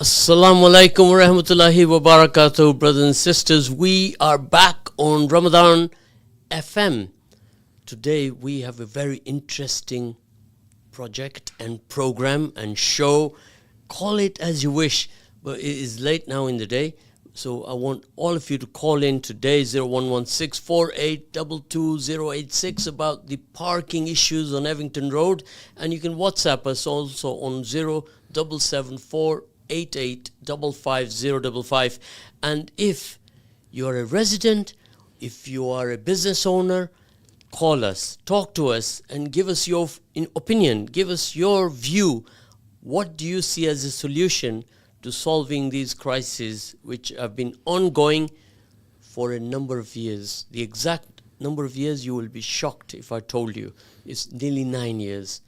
Assalamu alaikum wa rahmatullahi wa barakatuh, brothers and sisters. We are back on Ramadan FM. Today we have a very interesting project and program and show. Call it as you wish, but it is late now in the day. So I want all of you to call in today, 0116 4822 about the parking issues on Evington Road. And you can WhatsApp us also on 0774 88555055. And if you are a resident, if you are a business owner, call us, talk to us, and give us your opinion, give us your view. What do you see as a solution to solving these crises which have been ongoing for a number of years? The exact number of years, you will be shocked if I told you. It's nearly 9 years.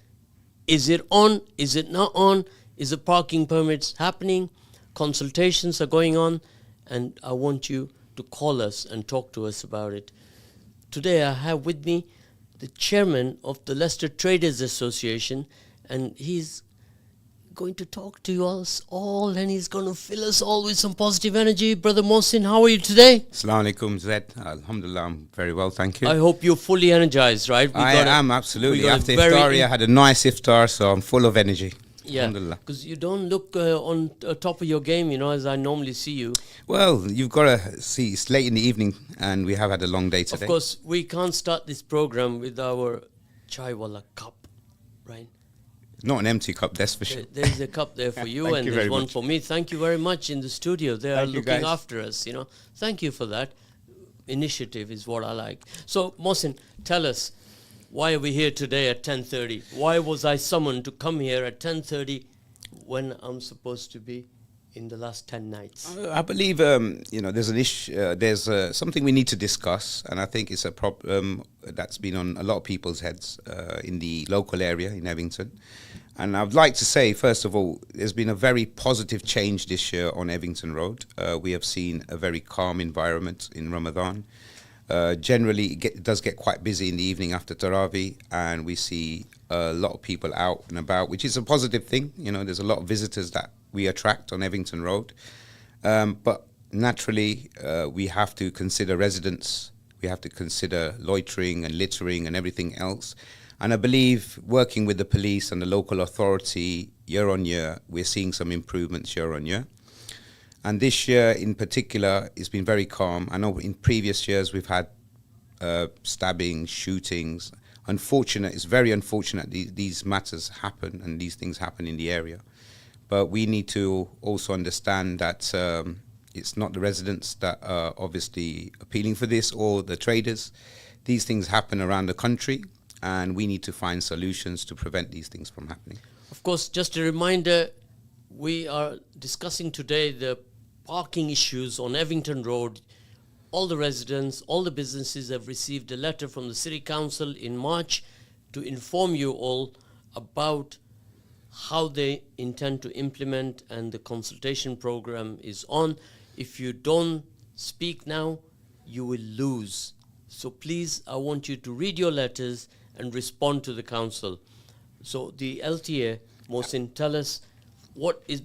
Is it on? Is it not on? Is the parking permits happening? Consultations are going on, and I want you to call us and talk to us about it. Today I have with me the chairman of the Leicester Traders Association, and he's going to talk to us all, and he's going to fill us all with some positive energy. Brother Mohsin, how are you today? Assalamu alaikum, Zed. Alhamdulillah, I'm very well, thank you. I hope you're fully energized, right? I am, absolutely. After iftar, I had a nice iftar, so I'm full of energy. Yeah, because you don't look on top of your game, as I normally see you. Well, you've got to see, it's late in the evening, and we have had a long day today. Of course, we can't start this program with our chai wala cup, right? Not an empty cup, that's for sure. There's a cup there for you, and there's one for me. Thank you very much in the studio. They are looking after us, Thank you for that. Initiative is what I like. So, Mohsin, tell us, why are we here today at 10:30? Why was I summoned to come here at 10:30 when I'm supposed to be in the last 10 nights? I believe, there's an issue, there's something we need to discuss, and I think it's a problem that's been on a lot of people's heads in the local area in Evington. And I'd like to say, first of all, there's been a very positive change this year on Evington Road. We have seen a very calm environment in Ramadan. Generally, it does get quite busy in the evening after Taraweeh, and we see a lot of people out and about, which is a positive thing. There's a lot of visitors that we attract on Evington Road. But naturally, we have to consider residents. We have to consider loitering and littering and everything else. And I believe working with the police and the local authority year on year, we're seeing some improvements year on year. And this year in particular, it's been very calm. I know in previous years we've had stabbings, shootings. It's very unfortunate these matters happen and these things happen in the area. But we need to also understand that it's not the residents that are obviously appealing for this or the traders. These things happen around the country, and we need to find solutions to prevent these things from happening. Of course, just a reminder, we are discussing today the parking issues on Evington Road. All the residents, all the businesses have received a letter from the City Council in March to inform you all about how they intend to implement, and the consultation program is on. If you don't speak now, you will lose. So please, I want you to read your letters and respond to the council. So the LTA, Mohsin, tell us, what does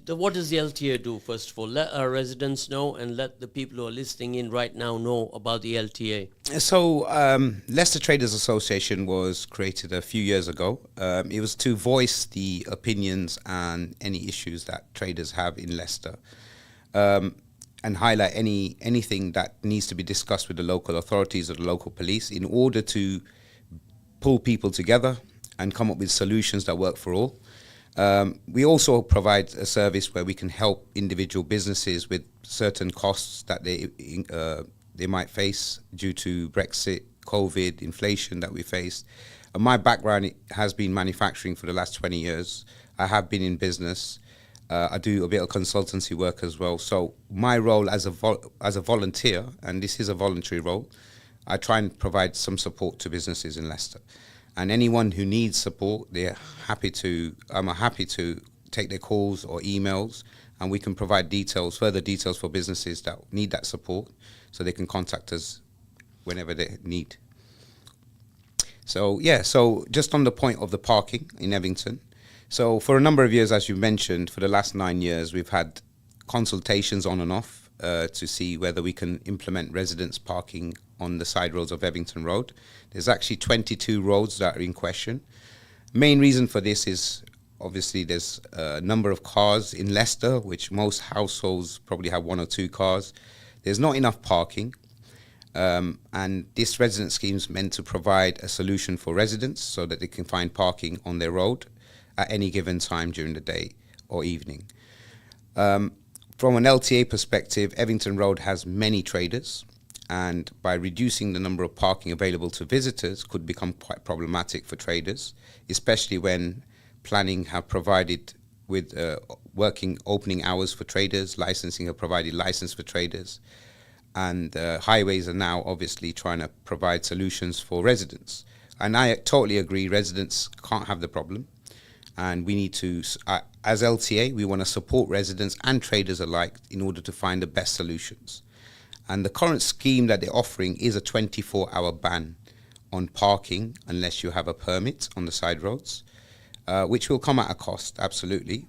the LTA do, first of all? Let our residents know, and let the people who are listening in right now know about the LTA. So Leicester Traders Association was created a few years ago. It was to voice the opinions and any issues that traders have in Leicester, and highlight anything that needs to be discussed with the local authorities or the local police in order to pull people together and come up with solutions that work for all. We also provide a service where we can help individual businesses with certain costs that they might face due to Brexit, COVID, inflation that we faced. My background has been manufacturing for the last 20 years. I have been in business. I do a bit of consultancy work as well. So my role as a volunteer, and this is a voluntary role, I try and provide some support to businesses in Leicester. And anyone who needs support, I'm happy to take their calls or emails, and we can provide further details for businesses that need that support, so they can contact us whenever they need. So just on the point of the parking in Evington. So for a number of years, as you mentioned, for the last 9 years, we've had consultations on and off to see whether we can implement residents parking on the side roads of Evington Road. There's actually 22 roads that are in question. Main reason for this is obviously there's a number of cars in Leicester, which most households probably have one or two cars. There's not enough parking. And this resident scheme is meant to provide a solution for residents so that they can find parking on their road at any given time during the day or evening. From an LTA perspective, Evington Road has many traders, and by reducing the number of parking available to visitors could become quite problematic for traders, especially when planning have provided with working opening hours for traders, licensing have provided license for traders, and highways are now obviously trying to provide solutions for residents. And I totally agree, residents can't have the problem. And we need to, as LTA, we want to support residents and traders alike in order to find the best solutions. And the current scheme that they're offering is a 24-hour ban on parking unless you have a permit on the side roads, which will come at a cost, absolutely.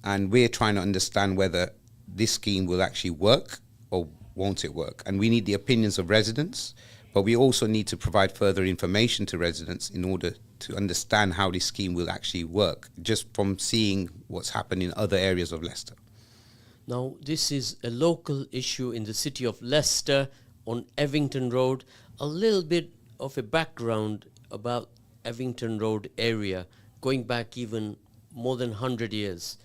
And we're trying to understand whether this scheme will actually work or won't it work. And we need the opinions of residents, but we also need to provide further information to residents in order to understand how this scheme will actually work, just from seeing what's happened in other areas of Leicester. Now, this is a local issue in the city of Leicester on Evington Road. A little bit of a background about Evington Road area, going back even more than 100 years.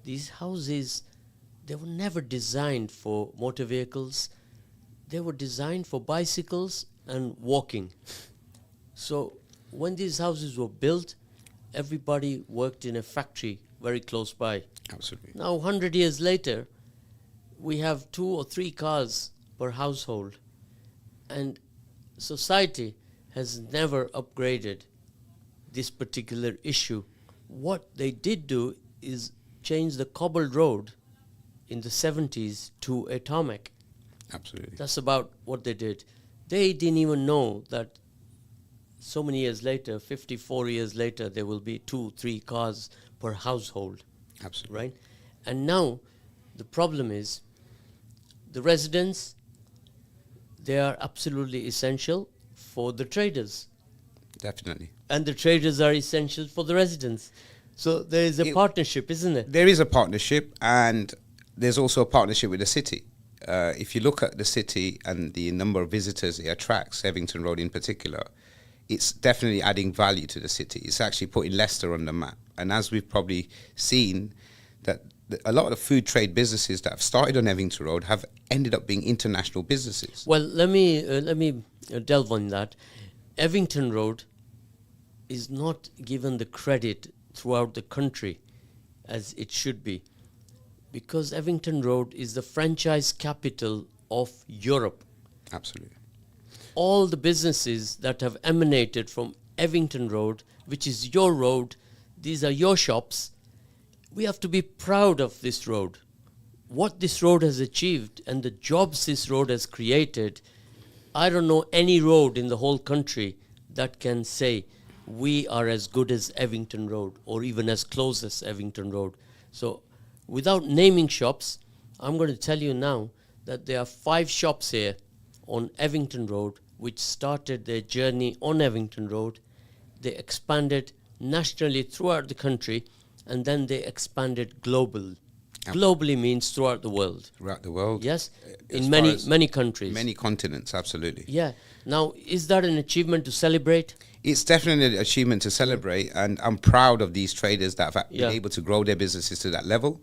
These houses, they were never designed for motor vehicles. They were designed for bicycles and walking. So when these houses were built, everybody worked in a factory very close by. Absolutely. Now, 100 years later, we have 2 or 3 cars per household. And society has never upgraded this particular issue. What they did do is change the cobbled road in the 70s to a tarmac. Absolutely. That's about what they did. They didn't even know that so many years later, 54 years later, there will be 2, 3 cars per household. Absolutely. Right? And now the problem is the residents, they are absolutely essential for the traders. Definitely. And the traders are essential for the residents. So there is a partnership, isn't it? There is a partnership, and there's also a partnership with the city. If you look at the city and the number of visitors it attracts, Evington Road in particular, it's definitely adding value to the city. It's actually putting Leicester on the map. And as we've probably seen, that a lot of the food trade businesses that have started on Evington Road have ended up being international businesses. Well, let me delve on that. Evington Road is not given the credit throughout the country as it should be, because Evington Road is the franchise capital of Europe. Absolutely. All the businesses that have emanated from Evington Road, which is your road, these are your shops. We have to be proud of this road. What this road has achieved and the jobs this road has created, I don't know any road in the whole country that can say we are as good as Evington Road or even as close as Evington Road. So without naming shops, I'm going to tell you now that there are 5 shops here on Evington Road which started their journey on Evington Road. They expanded nationally throughout the country, and then they expanded globally. Globally means throughout the world. Throughout the world. Yes, As in far many as many countries. many continents, absolutely. Yeah. Now, is that an achievement to celebrate? It's definitely an achievement to celebrate, and I'm proud of these traders that have Yeah. been able to grow their businesses to that level,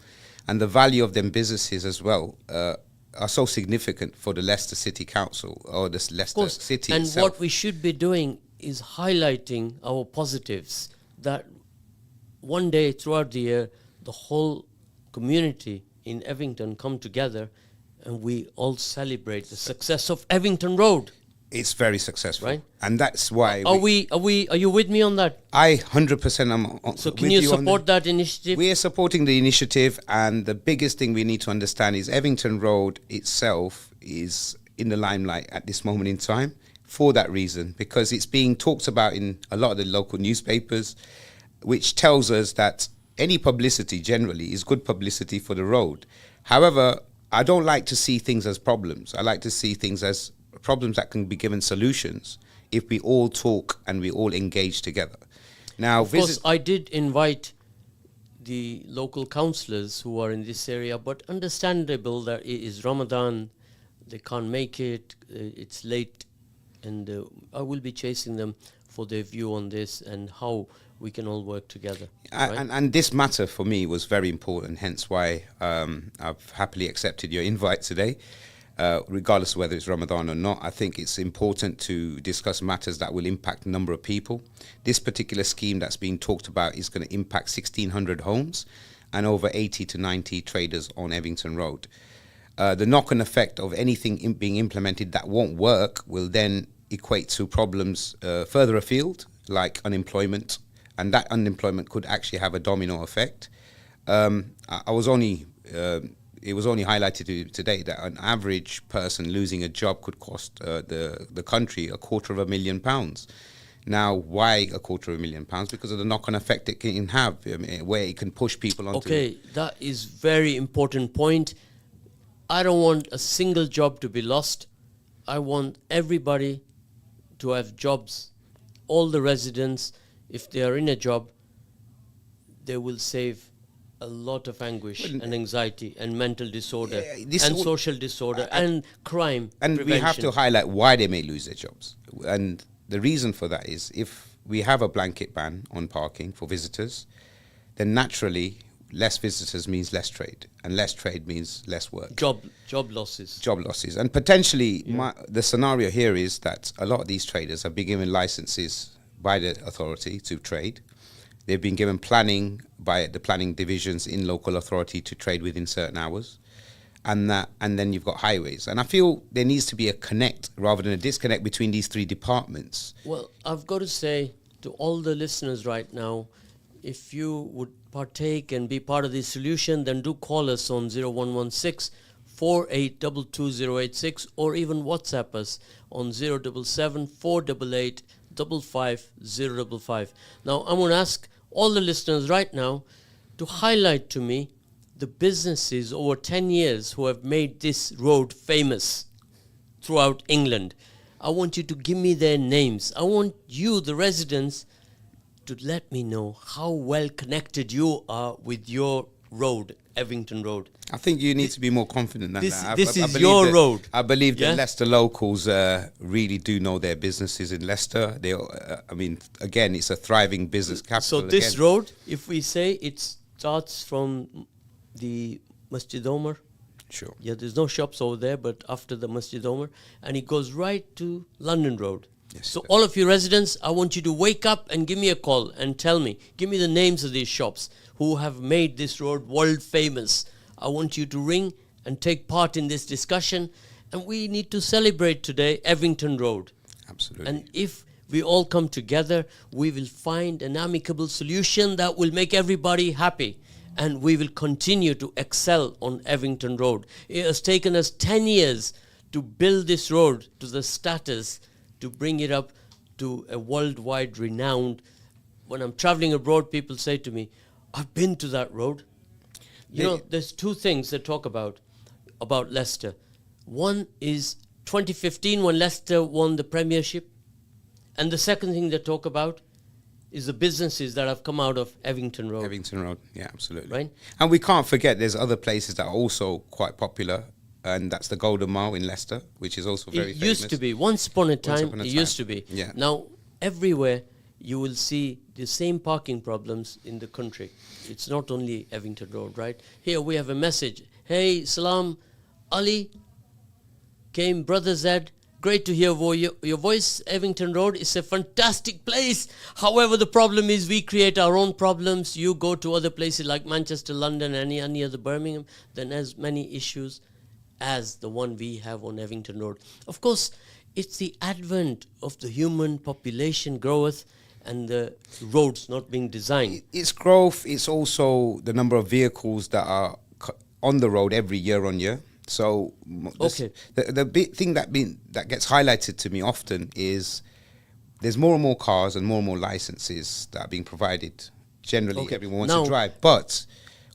and the value of them businesses as well are so significant for the Leicester City Council or the Leicester City And itself. what we should be doing is highlighting our positives, that one day throughout the year, the whole community in Evington come together and we all celebrate the success of Evington Road. It's very successful, Right. and that's why Are you with me on that? I 100% am on. So can with you on support that initiative? We are supporting the initiative, and the biggest thing we need to understand is Evington Road itself is in the limelight at this moment in time for that reason, because it's being talked about in a lot of the local newspapers, which tells us that any publicity generally is good publicity for the road. However, I don't like to see things as problems. I like to see things as problems that can be given solutions if we all talk and we all engage together. Now, Of course, I did invite the local councillors who are in this area, but understandable that it is Ramadan, they can't make it, it's late, and I will be chasing them for their view on this and how we can all work together. Right? And this matter for me was very important, hence why I've happily accepted your invite today. Regardless of whether it's Ramadan or not, I think it's important to discuss matters that will impact a number of people. This particular scheme that's being talked about is going to impact 1,600 homes and over 80 to 90 traders on Evington Road. The knock-on effect of anything being implemented that won't work will then equate to problems further afield, like unemployment, and that unemployment could actually have a domino effect. It was only highlighted today that an average person losing a job could cost the country £250,000. Now, why £250,000? Because of the knock-on effect it can have, where it can push people onto. Okay, that is very important point. I don't want a single job to be lost. I want everybody to have jobs. All the residents, if they are in a job, they will save a lot of anguish and anxiety and mental disorder and social disorder and crime and prevention. We have to highlight why they may lose their jobs. And the reason for that is if we have a blanket ban on parking for visitors, then naturally less visitors means less trade, and less trade means less work. Job losses. Job losses. And potentially the scenario here is that a lot of these traders have been given licenses by the authority to trade. They've been given planning by the planning divisions in local authority to trade within certain hours. And then you've got highways. And I feel there needs to be a connect rather than a disconnect between these three departments. Well, I've got to say to all the listeners right now, if you would partake and be part of the solution, then do call us on 0116 4822 or even WhatsApp us on 077 488 55055. Now, I'm going to ask all the listeners right now to highlight to me the businesses over 10 years who have made this road famous throughout England. I want you to give me their names. I want you, the residents, to let me know how well connected you are with your road, Evington Road. I think you need to be more confident than that. This is your road. I believe that Leicester locals really do know their businesses in Leicester. They, again, it's a thriving business capital. So this road, if we say it starts from the Masjid Omar. Sure. Yeah, there's no shops over there, but after the Masjid Omar, and it goes right to London Road. Yes, so all of you residents, I want you to wake up and give me a call and tell me, give me the names of these shops who have made this road world famous. I want you to ring and take part in this discussion, and we need to celebrate today Evington Road. Absolutely. And if we all come together, we will find an amicable solution that will make everybody happy. And we will continue to excel on Evington Road. It has taken us 10 years to build this road to the status, to bring it up to a worldwide renowned. When I'm traveling abroad, people say to me, I've been to that road. You know, there's two things they talk about Leicester. One is 2015 when Leicester won the Premiership. And the second thing they talk about is the businesses that have come out of Evington Road. Evington Road, yeah, absolutely. Right? And we can't forget there's other places that are also quite popular, and that's the Golden Mile in Leicester, which is also very famous. It used to be. Once upon a time, it used to be. Yeah. Now, everywhere you will see the same parking problems in the country. It's not only Evington Road, right? Here we have a message. Hey, Salam, Ali, came Brother Zed. Great to hear your voice. Evington Road is a fantastic place. However, the problem is we create our own problems. You go to other places like Manchester, London, any other Birmingham, then as many issues as the one we have on Evington Road. Of course, it's the advent of the human population growth and the roads not being designed. It's growth. It's also the number of vehicles that are on the road every year on year. So the big thing that gets highlighted to me often is there's more and more cars and more licenses that are being provided generally Okay. everyone wants Now- to drive. But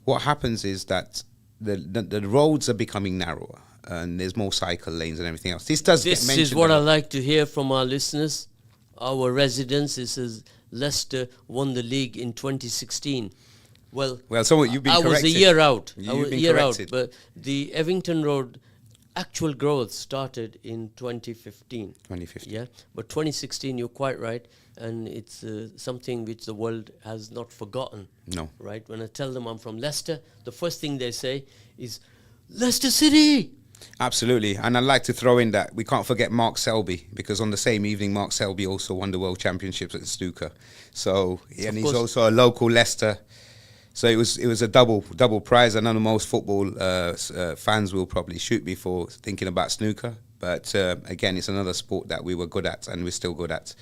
what happens is that the roads are becoming narrower and there's more cycle lanes and everything else. This does get This mentioned. is what a I lot. like to hear from our listeners, our residents. This is Leicester won the league in 2016. Well, So you've been I was a corrected. year out. I You've was a been year out, corrected. but the Evington Road actual growth started in 2015. 2015. Yeah, but 2016, you're quite right, and it's something which the world has not forgotten. No. Right? When I tell them I'm from Leicester, the first thing they say is, Leicester City! Absolutely. And I'd like to throw in that we can't forget Mark Selby, because on the same evening, Mark Selby also won the World Championships at snooker. So, and he's course. also a local Leicester. So it was a double prize. I know most football fans will probably shoot me for thinking about snooker. But again, it's another sport that we were good at and we're still good at.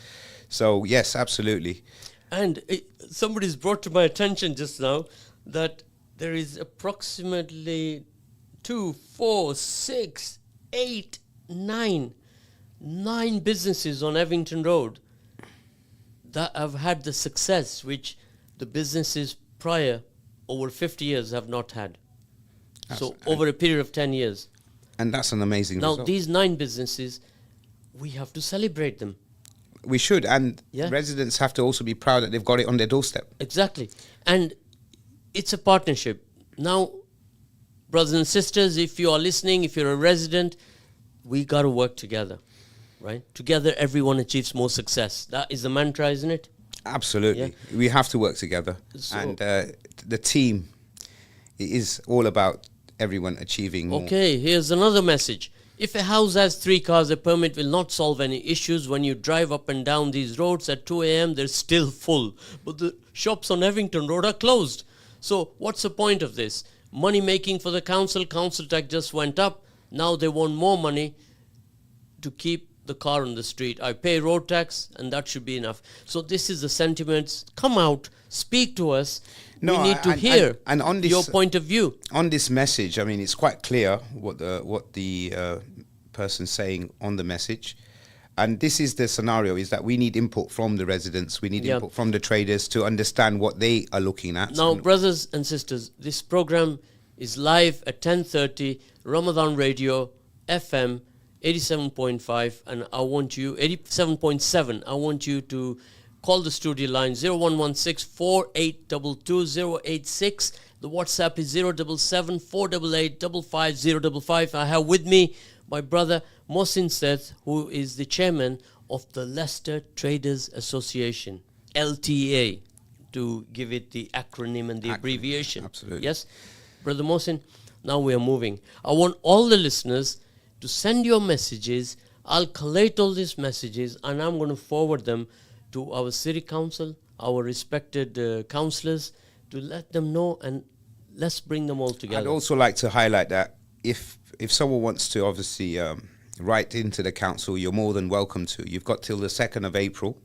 So, yes, absolutely. And somebody's brought to my attention just now that there is approximately 2, 4, 6, 8, 9 businesses on Evington Road that have had the success which the businesses prior over 50 years have not had. So over a period of 10 years. And that's an amazing Now result. these 9 businesses, we have to celebrate them. We should. And Yeah. residents have to also be proud that they've got it on their doorstep. Exactly. And it's a partnership. Now, brothers and sisters, if you are listening, if you're a resident, we got to work together, right? Together, everyone achieves more success. That is the mantra, isn't it? Absolutely. We have to work together. So- And the team is all about everyone achieving more. Okay, here's another message. If a house has 3 cars, a permit will not solve any issues. When you drive up and down these roads at 2 a.m., they're still full. But the shops on Evington Road are closed. So what's the point of this? Money making for the council. Council tax just went up. Now they want more money to keep the car on the street. I pay road tax and that should be enough. So this is the sentiments. Come out, speak to us. No, we need to and- hear and on this- your point of view. On this message, I mean, it's quite clear what the person's saying on the message. And this is the scenario, is that we need input from the residents. We need Yeah. input from the traders to understand what they are looking at. Now, And- brothers and sisters, this program is live at 10:30, Ramadan Radio, FM 87.5, and I want you, 87.7, I want you to call the studio line 0116 4822 086. The WhatsApp is 077 488 55055. I have with me my brother Mohsin Seth, who is the chairman of the Leicester Traders Association, LTA, to give it the acronym and the abbreviation. absolutely. Yes? Brother Mohsin, now we are moving. I want all the listeners to send your messages. I'll collate all these messages and I'm going to forward them to our city council, our respected councillors, to let them know, and let's bring them all I'd together. also like to highlight that if someone wants to obviously write into the council, you're more than welcome to. You've got till the 2nd of April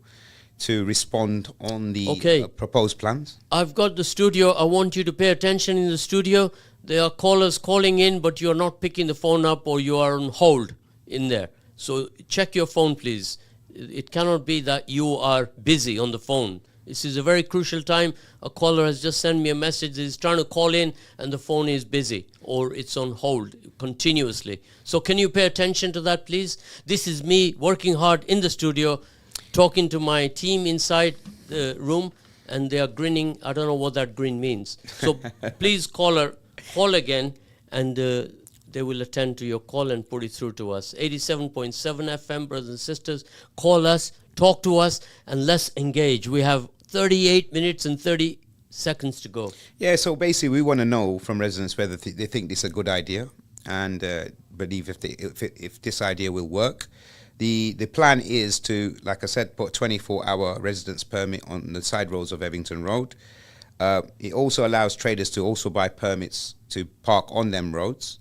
to respond on the Okay. proposed plans. I've got the studio. I want you to pay attention in the studio. There are callers calling in, but you're not picking the phone up or you are on hold in there. So check your phone, please. It cannot be that you are busy on the phone. This is a very crucial time. A caller has just sent me a message. He's trying to call in and the phone is busy or it's on hold continuously. So can you pay attention to that, please? This is me working hard in the studio, talking to my team inside the room, and they are grinning. I don't know what that grin means. So please call again, and they will attend to your call and put it through to us. 87.7 FM, brothers and sisters, call us, talk to us, and let's engage. We have 38 minutes and 30 seconds to go. Yeah, so basically we want to know from residents whether they think this is a good idea and believe if this idea will work. The plan is to, like I said, put a 24-hour residence permit on the side roads of Evington Road. It also allows traders to also buy permits to park on them roads.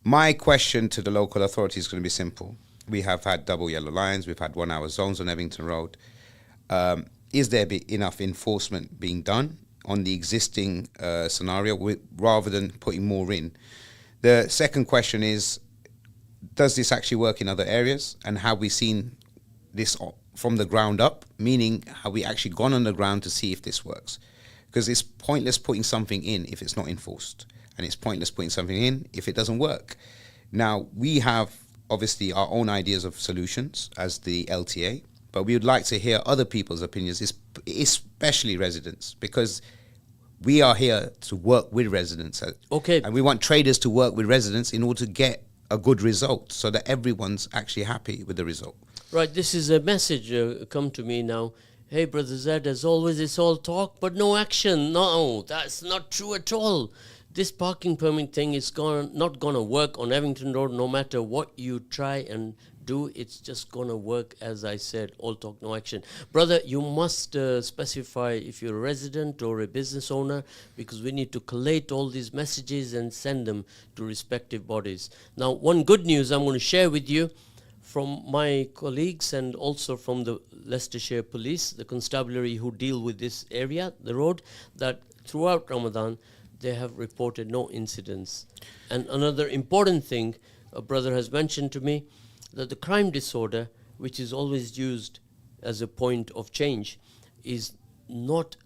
My question to the local authority is going to be simple. We have had double yellow lines. We've had 1-hour zones on Evington Road. Is there enough enforcement being done on the existing scenario rather than putting more in? The second question is, does this actually work in other areas? And have we seen this from the ground up? Meaning, have we actually gone on the ground to see if this works? because it's pointless putting something in if it's not enforced, and it's pointless putting something in if it doesn't work. Now, we have obviously our own ideas of solutions as the LTA, but we would like to hear other people's opinions, especially residents, because we are here to work with residents. Okay. And we want traders to work with residents in order to get a good result so that everyone's actually happy with the result. Right, this is a message come to me now. Hey, Brother Zed, as always, it's all talk, but no action. No, that's not true at all. This parking permit thing is not going to work on Evington Road no matter what you try and do. It's just going to work, as I said, all talk, no action. Brother, you must specify if you're a resident or a business owner, because we need to collate all these messages and send them to respective bodies. Now, one good news I'm going to share with you from my colleagues and also from the Leicestershire Police, the constabulary who deal with this area, the road, that throughout Ramadan, they have reported no incidents. And another important thing a brother has mentioned to me, that the crime disorder, which is always used as a point of change, is not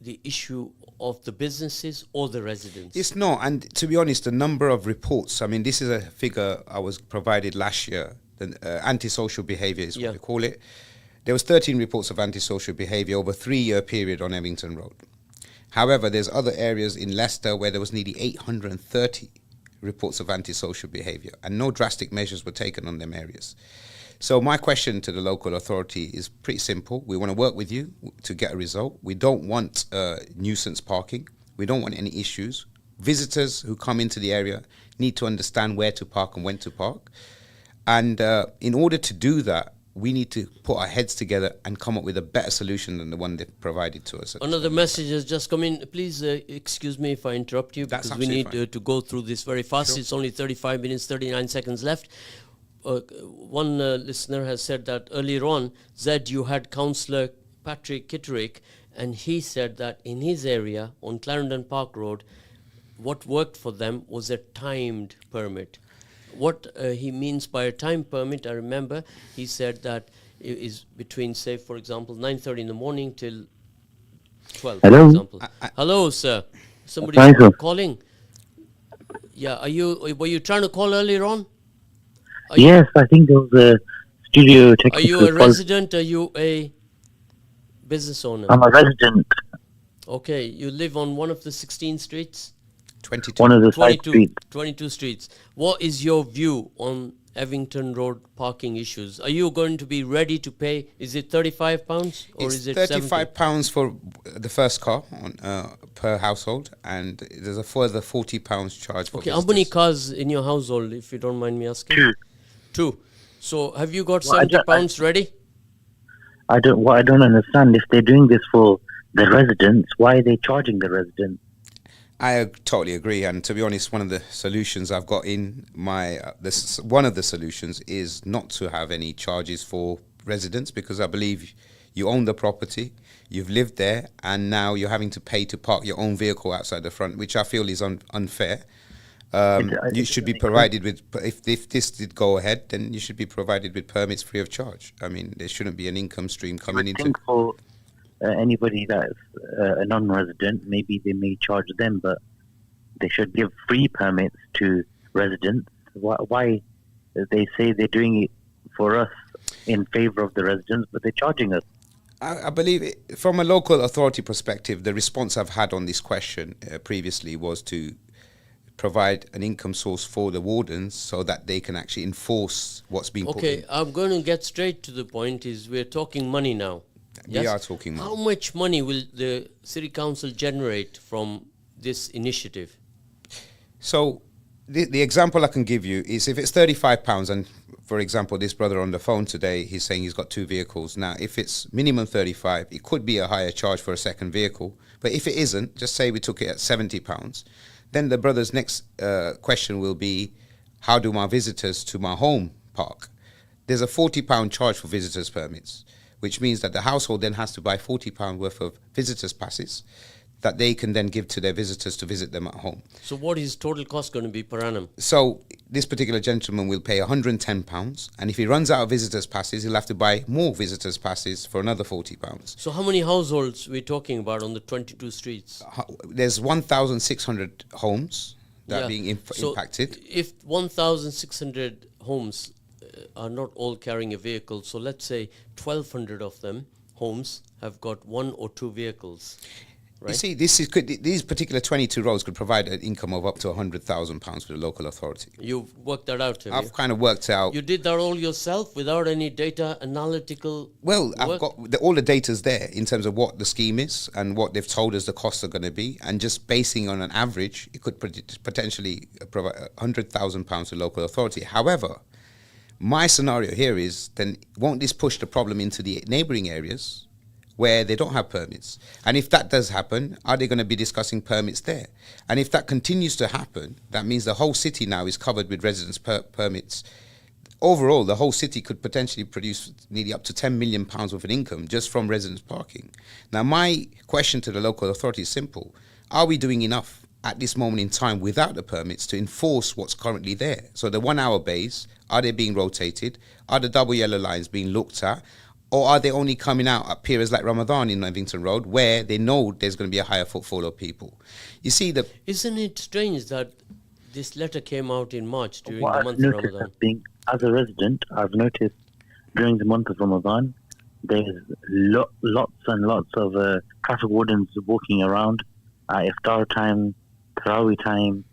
the issue of the businesses or the residents. It's not, and to be honest, the number of reports, I mean, this is a figure I was provided last year, the antisocial behaviour is what they call it. There was 13 reports of antisocial behaviour over a 3-year period on Evington Road. However, there's other areas in Leicester where there was nearly 830 reports of antisocial behaviour, and no drastic measures were taken on them areas. So my question to the local authority is pretty simple. We want to work with you to get a result. We don't want nuisance parking. We don't want any issues. Visitors who come into the area need to understand where to park and when to park. And in order to do that, we need to put our heads together and come up with a better solution than the one they've provided to us. Another message has just come in. Please excuse me if I interrupt you, because we need to go through this very fast. Sure. It's only 35 minutes, 39 seconds left. One listener has said that earlier on, Zed, you had Councillor Patrick Kitterick, and he said that in his area on Clarendon Park Road, what worked for them was a timed permit. What he means by a time permit, I remember, he said that it is between, say, for example, 9:30 in the morning till 12, Hello? for example. Hello, sir. Somebody calling? Yeah, were you trying to call earlier on? Yes, I think there was a studio technical. Are you a resident? Are you a business owner? I'm a resident. Okay, you live on one of the 16 streets? 22. One of the side streets. 22 streets. What is your view on Evington Road parking issues? Are you going to be ready to pay? Is it £35 or it's is it £35 for the first car on, per household, and there's a further £40 charge for Okay, visitors. how many cars in your household, if you don't mind me asking? Two. So have you got £70 ready? What I don't understand, if they're doing this for the residents, why are they charging the residents? I totally agree, and to be honest, one of the solutions I've got in my one of the solutions is not to have any charges for residents, because I believe you own the property, you've lived there, and now you're having to pay to park your own vehicle outside the front, which I feel is unfair. You should be provided with, if this did go ahead, then you should be provided with permits free of charge. I mean, there shouldn't be an income stream coming into. I think for anybody that's a non-resident, maybe they may charge them, but they should give free permits to residents. Why they say they're doing it for us in favor of the residents, but they're charging us? I believe from a local authority perspective, the response I've had on this question previously was to provide an income source for the wardens so that they can actually enforce what's being put in. Okay, I'm going to get straight to the point. We're talking money now. We are talking money. How much money will the City Council generate from this initiative? So the example I can give you is if it's £35, and for example, this brother on the phone today, he's saying he's got 2 vehicles. Now, if it's minimum 35, it could be a higher charge for a second vehicle. But if it isn't, just say we took it at £70, then the brother's next question will be, how do my visitors to my home park? There's a £40 charge for visitors permits, which means that the household then has to buy £40 worth of visitors passes. that they can then give to their visitors to visit them at home. So what is total cost going to be per annum? So this particular gentleman will pay £110, and if he runs out of visitors passes, he'll have to buy more visitors passes for another £40. So how many households we're talking about on the 22 streets? There's 1,600 homes that are being impacted. If 1,600 homes are not all carrying a vehicle, so let's say 1,200 of them homes have got one or two vehicles. Right? You see, these particular 22 roads could provide an income of up to £100,000 for the local authority. You've worked that out, have I've you? kind of worked out. You did that all yourself without any data analytical Well, work? I've got all the data's there in terms of what the scheme is and what they've told us the costs are going to be, and just basing on an average, it could potentially provide £100,000 to the local authority. However, my scenario here is, then won't this push the problem into the neighbouring areas where they don't have permits? And if that does happen, are they going to be discussing permits there? And if that continues to happen, that means the whole city now is covered with residence permits. Overall, the whole city could potentially produce nearly up to £10 million worth of income just from residence parking. Now, my question to the local authority is simple. Are we doing enough at this moment in time without the permits to enforce what's currently there? So the 1 hour bays, are they being rotated? Are the double yellow lines being looked at? Or are they only coming out at periods like Ramadan in Evington Road, where they know there's going to be a higher footfall of people? You see, Isn't it strange that this letter came out in March during What the I've month of noticed Ramadan? as a resident, I've noticed during the month of Ramadan, there's lots and lots of traffic wardens walking around at iftar time, Tarawih time,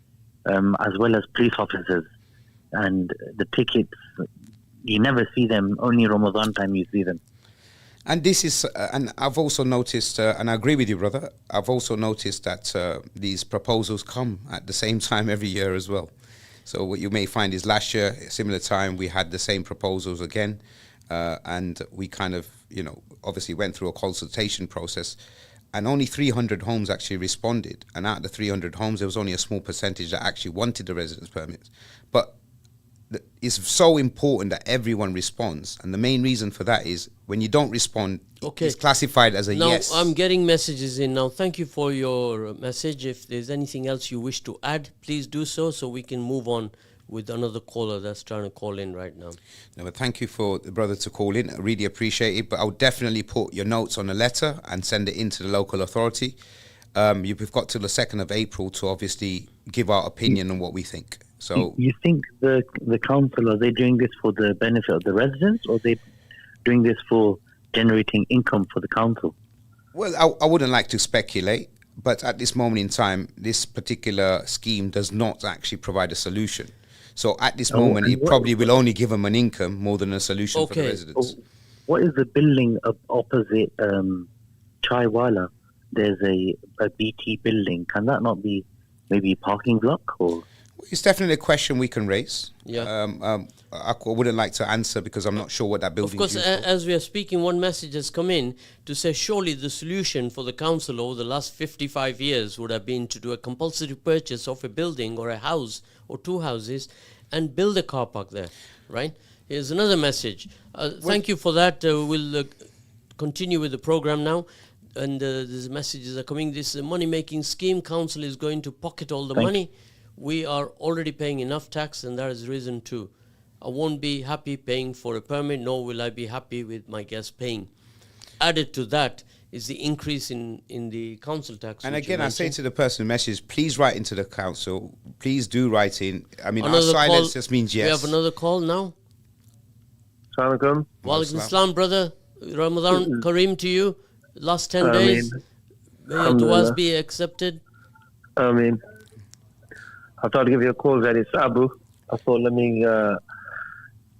as well as police officers. And the tickets, you never see them, only Ramadan time you see them. And this is, and I've also noticed, and I agree with you, brother, I've also noticed that these proposals come at the same time every year as well. So what you may find is last year, similar time, we had the same proposals again, and we kind of, obviously went through a consultation process, and only 300 homes actually responded. And out of the 300 homes, there was only a small percentage that actually wanted the residence permits. But it's so important that everyone responds, and the main reason for that is when you don't respond, it's classified as a yes. Now I'm getting messages in now. Thank you for your message. If there's anything else you wish to add, please do so we can move on with another caller that's trying to call in right now. No, but thank you for the brother to call in. I really appreciate it. But I'll definitely put your notes on a letter and send it into the local authority. We've got till the 2nd of April to obviously give our opinion on what we think. So you think the council, are they doing this for the benefit of the residents, or are they doing this for generating income for the council? Well, I wouldn't like to speculate, but at this moment in time, this particular scheme does not actually provide a solution. So at this moment, it probably will only give them an income more than a solution for the residents. What is the building opposite Chaiwala? There's a BT building. Can that not be maybe a parking block? Or it's definitely a question we can raise. Yeah. I wouldn't like to answer because I'm not sure what that building is. Of course, as we are speaking, one message has come in to say surely the solution for the council over the last 55 years would have been to do a compulsory purchase of a building or a house or two houses and build a car park there, right? Here's another message. Thank you for that. We'll continue with the program now. And these messages are coming. This money-making scheme, council is going to pocket all the money. We are already paying enough tax, and that is reason too. I won't be happy paying for a permit, nor will I be happy with my guests paying. Added to that is the increase in the council tax. And again, I say to the person who messaged, please write into the council. Please do write in. I mean, our silence just means yes. We have another call now. Assalamu alaikum. Wa alaikum assalam, brother. Ramadan Kareem to you. Last 10 days. May your du'as be accepted. I mean, I thought to give you a call, that it's Abu. I thought let me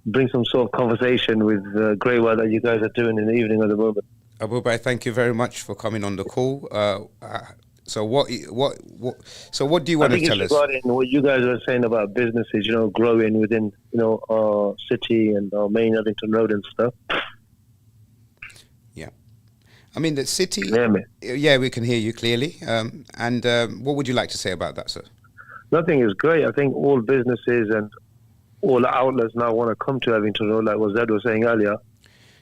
bring some sort of conversation with the great work that you guys are doing in the evening at the moment. Abu Bhai, thank you very much for coming on the call. So what do you want to tell us? Regarding what you guys are saying about businesses, growing within, our city and our main Evington Road and stuff. Yeah. I mean, the city... Can you hear me? Yeah, we can hear you clearly. And what would you like to say about that, sir? Nothing is great. I think all businesses and all outlets now want to come to Evington Road, like what Zed was saying earlier.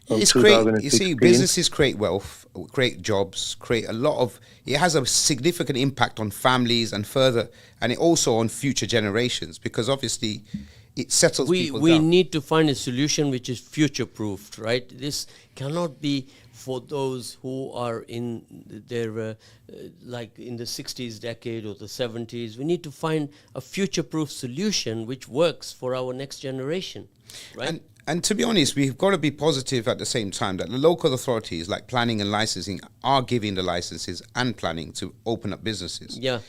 from It's great. You 2016. see, businesses create wealth, create jobs, create a lot of. It has a significant impact on families and further, and it also on future generations because obviously, it settles people We down. need to find a solution which is future proofed, right? This cannot be for those who are in their like in the 60s decade or the 70s. We need to find a future proof solution which works for our next generation, right? And to be honest, we've got to be positive at the same time that the local authorities, like planning and licensing, are giving the licenses and planning to open up businesses. Yeah.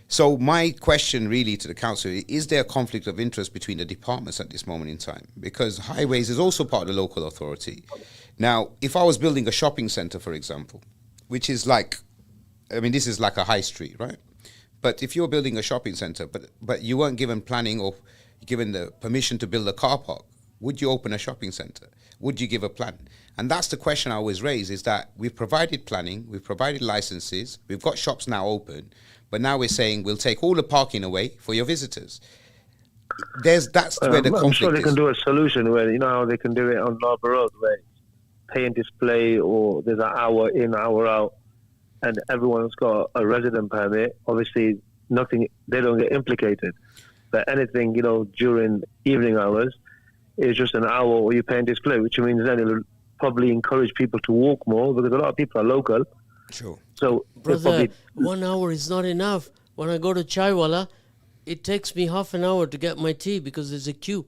So my question really to the council, is there a conflict of interest between the departments at this moment in time? Because highways is also part of the local authority. Now, if I was building a shopping centre, for example, which is like, I mean, this is like a high street, right? But if you're building a shopping centre, but you weren't given planning or given the permission to build a car park, would you open a shopping centre? Would you give a plan? And that's the question I always raise, is that we've provided planning, we've provided licenses, we've got shops now open, but now we're saying we'll take all the parking away for your visitors. That's where the conflict I'm sure they can is. do a solution where, you know how they can do it on Narber Road, where it's pay and display, or there's an hour in, hour out, and everyone's got a resident permit. Obviously, they don't get implicated. But anything, you know, during evening hours is just an hour or you pay and display, which means then it'll probably encourage people to walk more because a lot of people are local. Sure. So Brother, 1 hour is not enough. When I go to Chaiwala, it takes me half an hour to get my tea because there's a queue.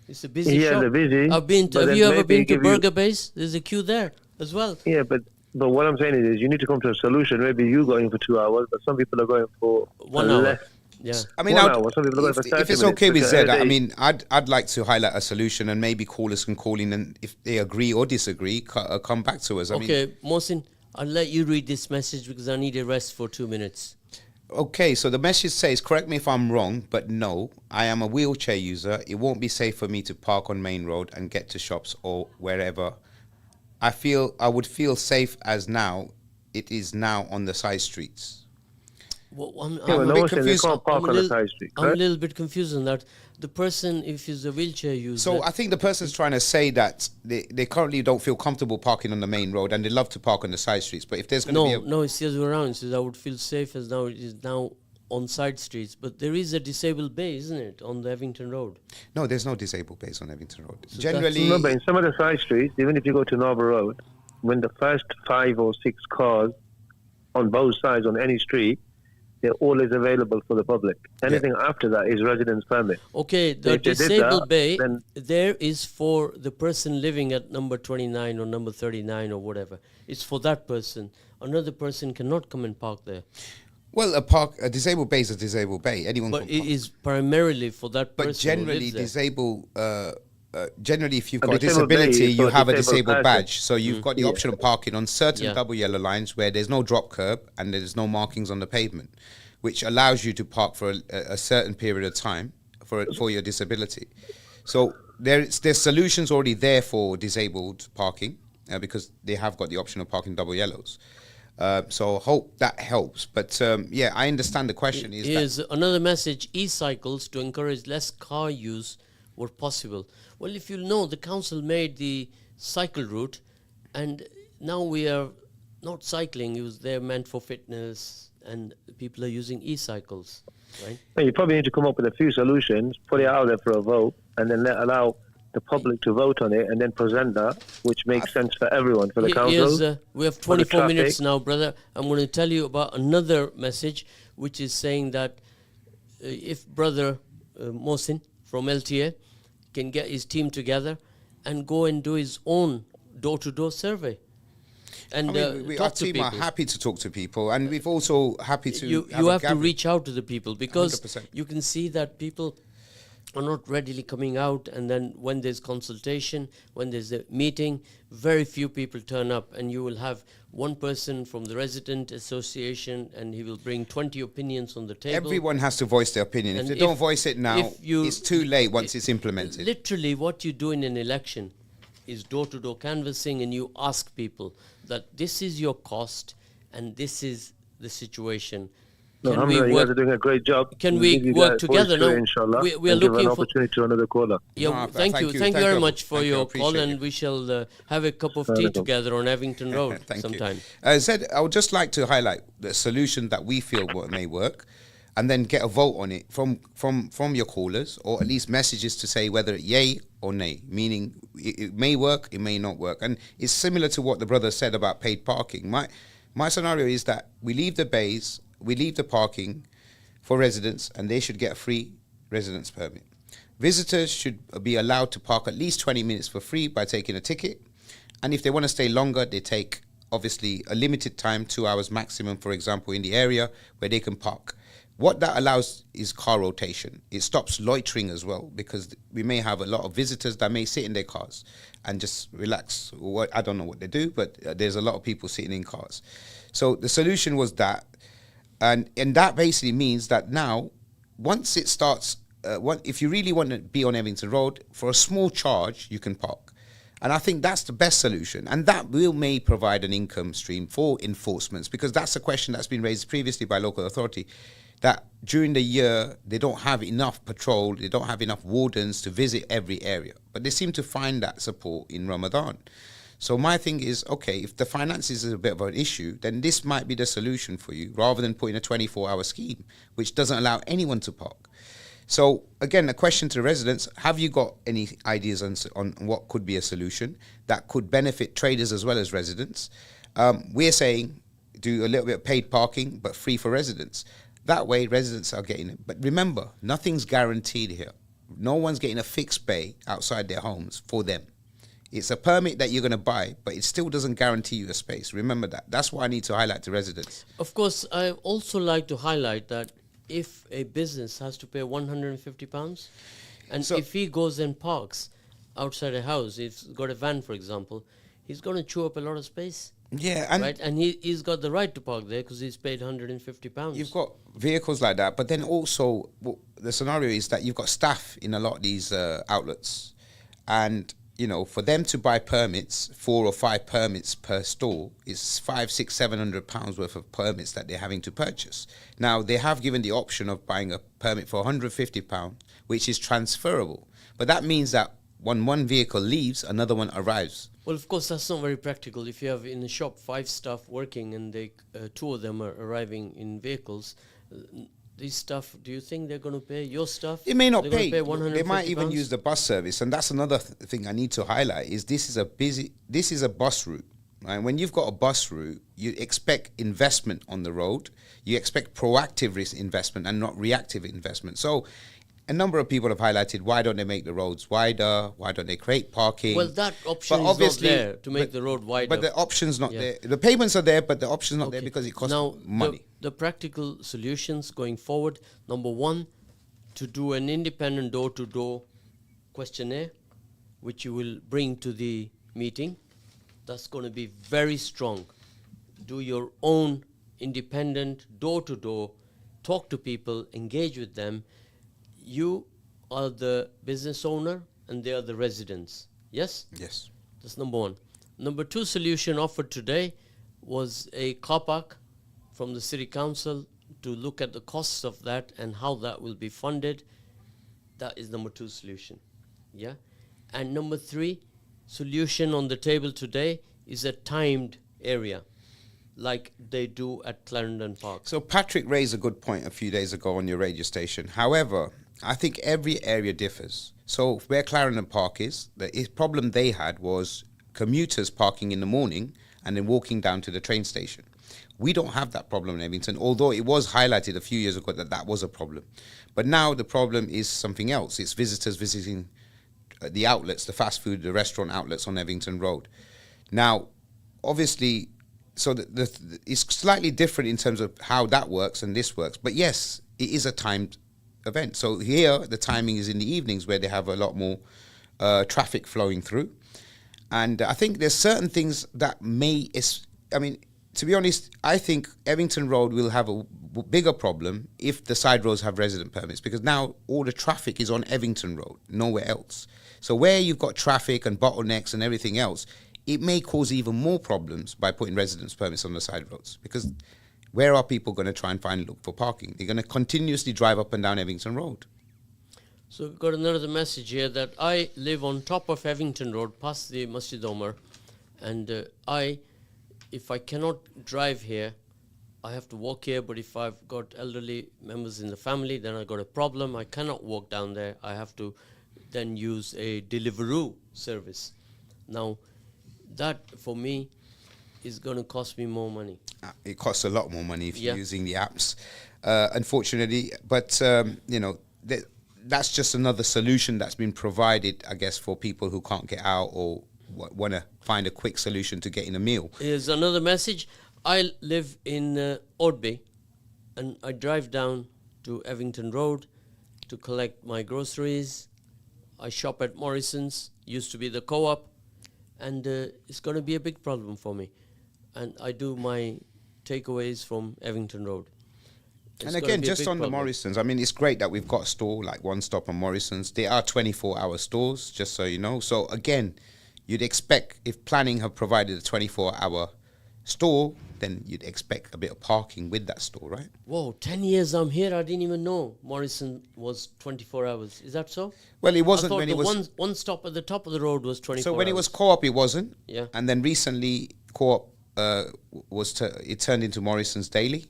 It's a busy shop. they're busy. Have but you then ever maybe been to give you- Burger Base? There's a queue there as well. Yeah, but what I'm saying is you need to come to a solution. Maybe you going for 2 hours, but some people are going for 1 hour. less. Yeah. I mean, 1 hour. Some people are going for 30 if it's minutes. okay with Because Zed, I every day- mean, I'd like to highlight a solution, and maybe callers can call in, and if they agree or disagree, come back to us. I mean, Okay, Mohsin, I'll let you read this message because I need a rest for 2 minutes. okay, so the message says, correct me if I'm wrong, but no, I am a wheelchair user. It won't be safe for me to park on Main Road and get to shops or wherever. I would feel safe as now. It is now on the side streets. Well, I'm but a no bit one says they confused. can't park I'm a on the little- side street. I'm a correct? little bit confused on that. The person, if he's a wheelchair user... So I think the person's trying to say that they currently don't feel comfortable parking on the main road and they love to park on the side streets. But if there's going to be No, it's the other way around. It says I would feel safe as now it is now on side streets. But there is a disabled bay, isn't it, on the Evington Road? No, there's no disabled base on Evington Road. So Generally, No, but in some of the side streets, even if you go to Narber Road, when the first 5 or 6 cars on both sides on any street, they're always available for the public. Anything after that is residence permit. Okay, the If they did disabled that, bay, then- there is for the person living at number 29 or number 39 or whatever. It's for that person. Another person cannot come and park there. well, a disabled bay is a disabled bay. Anyone But can it park. is primarily for that person But who generally, lives there. disabled. Generally, if you've A got a disabled bay disability, is you for a have a disabled disabled person. badge. So you've got the option of parking on certain Yeah. double yellow lines where there's no drop curb and there's no markings on the pavement, which allows you to park for a certain period of time for your disability. So there's solutions already there for disabled parking because they have got the option of parking double yellows. So hope that helps. But yeah, I understand the question is that Here's another message. E-cycles to encourage less car use were possible. Well, if you know, the council made the cycle route and now we are not cycling. They're meant for fitness and people are using e-cycles, right? And you probably need to come up with a few solutions, put it out there for a vote, and then allow the public to vote on it and then present that, which makes sense for everyone, for the council. We have for the 24 minutes traffic. now, brother. I'm going to tell you about another message, which is saying that if brother Mohsin from LTA can get his team together and go and do his own door-to-door survey. And I mean, our talk to team people. are happy to talk to people, and we've also happy to. You a have to gathering. reach out to the people because 100%. you can see that people are not readily coming out, and then when there's consultation, when there's a meeting, very few people turn up, and you will have one person from the resident association and he will bring 20 opinions on the table. Everyone has to voice their opinion. If And they don't voice it now, if you- it's too late once it's implemented. Literally, what you do in an election is door-to-door canvassing, and you ask people that this is your cost and this is the situation. No, can we Alhamdulillah, you guys work? are doing a great job. Can We'll we give you work guys together voice to now? it, inshallah, We are and give an looking for. opportunity to another caller. Yeah, No, thank you thank very you. much for Thank you. I your call, appreciate and it. we shall have a cup of tea Welcome. together on Evington Road Thank sometime. you. Zed, I would just like to highlight the solution that we feel what may work, and then get a vote on it from your callers, or at least messages to say whether yay or nay, meaning it may work, it may not work. And it's similar to what the brother said about paid parking. My scenario is that we leave the bays, we leave the parking for residents, and they should get a free residence permit. Visitors should be allowed to park at least 20 minutes for free by taking a ticket. And if they want to stay longer, they take obviously a limited time, 2 hours maximum, for example, in the area where they can park. What that allows is car rotation. It stops loitering as well, because we may have a lot of visitors that may sit in their cars and just relax. I don't know what they do, but there's a lot of people sitting in cars. So the solution was that. And that basically means that now, once it starts, if you really want to be on Evington Road, for a small charge, you can park. And I think that's the best solution. And that may provide an income stream for enforcements, because that's a question that's been raised previously by local authority, that during the year, they don't have enough patrol, they don't have enough wardens to visit every area. But they seem to find that support in Ramadan. So my thing is, okay, if the finances is a bit of an issue, then this might be the solution for you, rather than putting a 24-hour scheme, which doesn't allow anyone to park. So again, a question to the residents: have you got any ideas on what could be a solution that could benefit traders as well as residents? We're saying do a little bit of paid parking, but free for residents. That way, residents are getting it. But remember, nothing's guaranteed here. No one's getting a fixed bay outside their homes for them. It's a permit that you're going to buy, but it still doesn't guarantee you a space. Remember that. That's what I need to highlight to residents. Of course, I also like to highlight that if a business has to pay £150, and So- if he goes and parks outside a house, he's got a van, for example, he's going to chew up a lot of space. Yeah, and Right, and he's got the right to park there because he's paid £150. you've got vehicles like that, but then also the scenario is that you've got staff in a lot of these outlets, and for them to buy permits, 4 or 5 permits per store, is 500, 600, £700 worth of permits that they're having to purchase. Now they have given the option of buying a permit for £150, which is transferable, but that means that when one vehicle leaves, another one arrives. Well, of course, that's not very practical. If you have in a shop 5 staff working and they 2 of them are arriving in vehicles, these staff, do you think they're going to pay your staff? It may not They're pay. gonna They might even £150? use the bus service, and that's another thing I need to highlight. Is this is a bus route. Right? When you've got a bus route, you expect investment on the road. You expect proactive risk investment and not reactive investment. So, a number of people have highlighted, why don't they make the roads wider? Why don't they create parking? Well, that option But is not obviously- there to make but- the road wider. But the option's not Yeah. there. The payments are there, but the option's not there Okay. because it costs now, money. The practical solutions going forward: number 1, to do an independent door-to-door questionnaire, which you will bring to the meeting. That's going to be very strong. Do your own independent door-to-door, talk to people, engage with them. You are the business owner and they are the residents. Yes? Yes. That's number 1. Number 2 solution offered today was a car park from the city council to look at the costs of that and how that will be funded. That is number 2 solution. Yeah? And number 3 solution on the table today is a timed area, like they do at Clarendon Park. So Patrick raised a good point a few days ago on your radio station. However, I think every area differs. So where Clarendon Park is, the problem they had was commuters parking in the morning and then walking down to the train station. We don't have that problem in Evington, although it was highlighted a few years ago that was a problem. But now the problem is something else. It's visitors visiting the outlets, the fast food, the restaurant outlets on Evington Road. Now, obviously, so it's slightly different in terms of how that works and this works. But yes, it is a timed event. So here, the timing is in the evenings where they have a lot more traffic flowing through. And I think there's certain things that to be honest, I think Evington Road will have a bigger problem if the side roads have resident permits, because now all the traffic is on Evington Road, nowhere else. So where you've got traffic and bottlenecks and everything else, it may cause even more problems by putting residence permits on the side roads, because where are people going to try and look for parking? They're going to continuously drive up and down Evington Road. So we've got another message here that I live on top of Evington Road, past the Masjid Omar, and if I cannot drive here, I have to walk here, but if I've got elderly members in the family, then I've got a problem. I cannot walk down there. I have to then use a Deliveroo service. Now, that for me is going to cost me more money. It costs a lot more money if you're Yeah. using the apps, unfortunately. But, that's just another solution that's been provided, I guess, for people who can't get out or want to find a quick solution to getting a meal. Here's another message. I live in Ordby, and I drive down to Evington Road to collect my groceries. I shop at Morrison's, used to be the co-op, and it's going to be a big problem for me. And I do my takeaways from Evington Road. It's And gonna again, be a just big on the problem. Morrison's, I mean, it's great that we've got a store like One Stop on Morrison's. They are 24-hour stores, just so you know. So again, you'd expect if planning have provided a 24-hour store, then you'd expect a bit of parking with that store, right? Whoa, 10 years I'm here, I didn't even know Morrison was 24 hours. Is that so? Well, it I wasn't thought when the it was. one stop at the top of the road was 24 So when it hours. was co-op, it wasn't. Yeah. And then recently, co-op it turned into Morrison's Daily,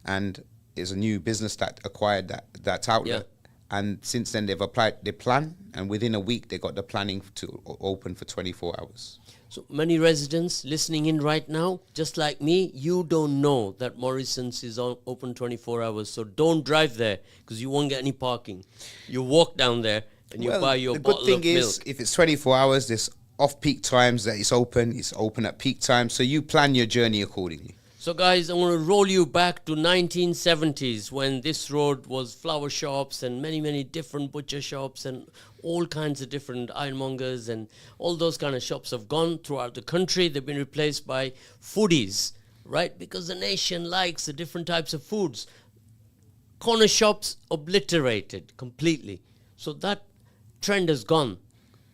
and there's a new business that acquired that outlet. And since then, they've applied their plan, and within a week, they got the planning to open for 24 hours. So many residents listening in right now, just like me, you don't know that Morrison's is open 24 hours. So don't drive there because you won't get any parking. You walk down there and you buy your the bottle good thing of is, milk. if it's 24 hours, there's off-peak times that it's open at peak times, so you plan your journey accordingly. So guys, I want to roll you back to 1970s when this road was flower shops and many different butcher shops and all kinds of different ironmongers, and all those kind of shops have gone throughout the country. They've been replaced by foodies, right? Because the nation likes the different types of foods. Corner shops obliterated completely. So that trend has gone.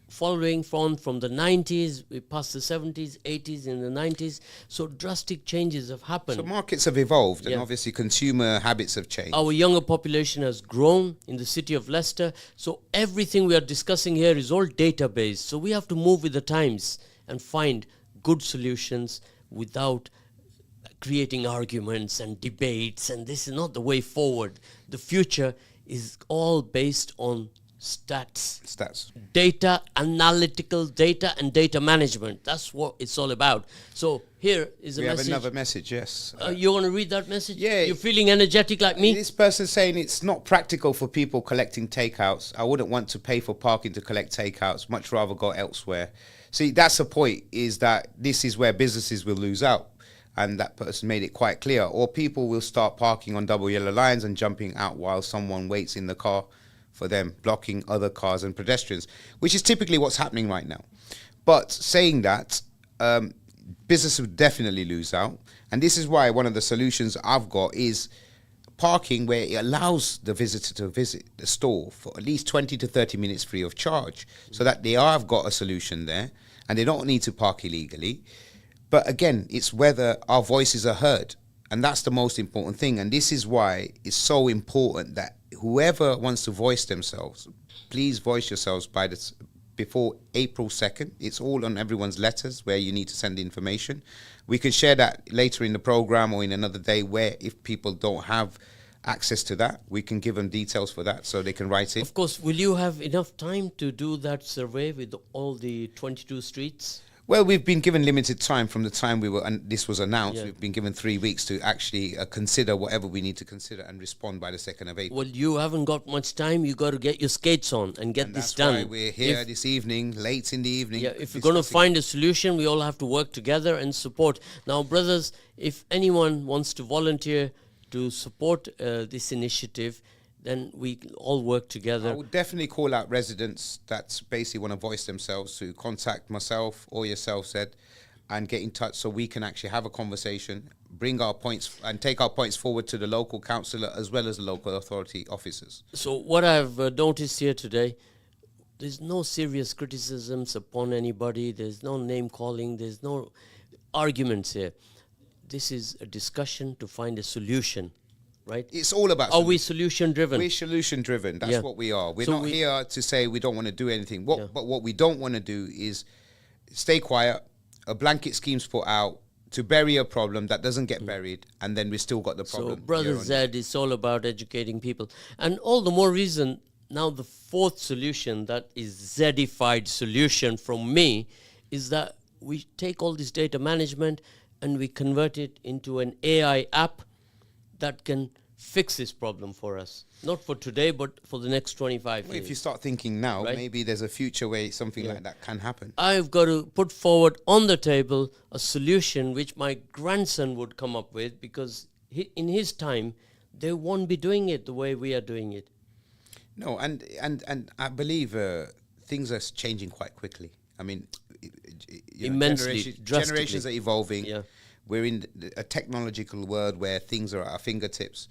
Following from the 90s, we passed the 70s, 80s, in the 90s. So drastic changes have happened. So markets have evolved, and Yeah. obviously consumer habits have changed. Our younger population has grown in the city of Leicester. So everything we are discussing here is all data-based. So we have to move with the times and find good solutions without creating arguments and debates. And this is not the way forward. The future is all based on stats. Data, analytical data, and data management. That's what it's all about. So here is a We have message. another message, yes. You want to read that message? Yeah. You're feeling energetic like me? This person saying it's not practical for people collecting takeouts. I wouldn't want to pay for parking to collect takeouts. Much rather go elsewhere. See, that's the point, is that this is where businesses will lose out. And that person made it quite clear. Or people will start parking on double yellow lines and jumping out while someone waits in the car for them, blocking other cars and pedestrians, which is typically what's happening right now. But saying that, business would definitely lose out. And this is why one of the solutions I've got is parking where it allows the visitor to visit the store for at least 20 to 30 minutes free of charge, so that they have got a solution there and they don't need to park illegally. But again, it's whether our voices are heard. And that's the most important thing. And this is why it's so important that whoever wants to voice themselves, please voice yourselves before April 2nd. It's all on everyone's letters where you need to send the information. We can share that later in the program or in another day, where if people don't have access to that, we can give them details for that so they can write it. Of course, will you have enough time to do that survey with all the 22 streets? Well, we've been given limited time from the time this was announced. Yeah. We've been given 3 weeks to actually consider whatever we need to consider and respond by the 2nd of April. Well, you haven't got much time. You got to get your skates on and get And this that's done. why we're here If- this evening, late in the evening. Yeah, if we're going to discussing. find a solution, we all have to work together and support. Now, brothers, if anyone wants to volunteer to support this initiative, then we all work together. I would definitely call out residents that basically want to voice themselves to contact myself or yourself, Zed, and get in touch so we can actually have a conversation, bring our points and take our points forward to the local councillor as well as the local authority officers. So what I've noticed here today, there's no serious criticisms upon anybody. There's no name calling. There's no arguments here. this is a discussion to find a solution, right? It's all about. Are we solution driven? We're solution driven. That's Yeah. what we are. We're So not we- here to say we don't want to do anything. Yeah. But what we don't want to do is stay quiet. A blanket scheme's put out to bury a problem that doesn't get buried, and then we still got the problem. So, Brother year on year. Zed, it's all about educating people. And all the more reason, now the fourth solution, that is Zedified solution from me, is that we take all this data management and we convert it into an AI app that can fix this problem for us. Not for today, but for the next 25 Well, years. if you start thinking now, Right? maybe there's a future where something Yeah. like that can happen. I've got to put forward on the table a solution which my grandson would come up with, because in his time, they won't be doing it the way we are doing it. No, and I believe things are changing quite quickly. I mean, Immensely, drastically. generations are evolving. Yeah. We're in a technological world where things are at our fingertips.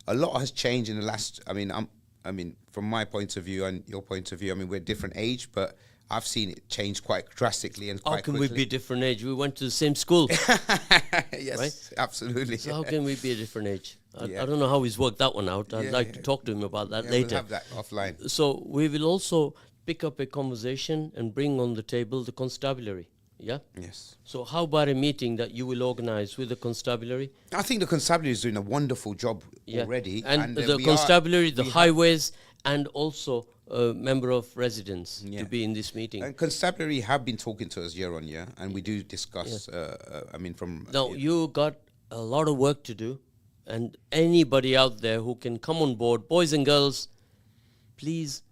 A lot has changed in the last. I mean, from my point of view and your point of view, I mean, we're different age, but I've seen it change quite drastically and How quite can quickly. we be different age? We went to the same school. Yes, right? absolutely. So how can we be a different age? Yeah. I don't know how he's worked that one out. I'd Yeah, like yeah. to talk to him about that Yeah, later. We'll have that offline. So we will also pick up a conversation and bring on the table the constabulary. Yeah? Yes. So how about a meeting that you will organize with the constabulary? I think the constabulary is doing a wonderful job Yeah. already. And, uh, the we constabulary, the we have- highways, and also a member of residents Yeah. to be in this meeting. And constabulary have been talking to us year on year, and we do discuss. I mean, from Now, you got a lot of work to do, and anybody out there who can come on board, boys and girls, please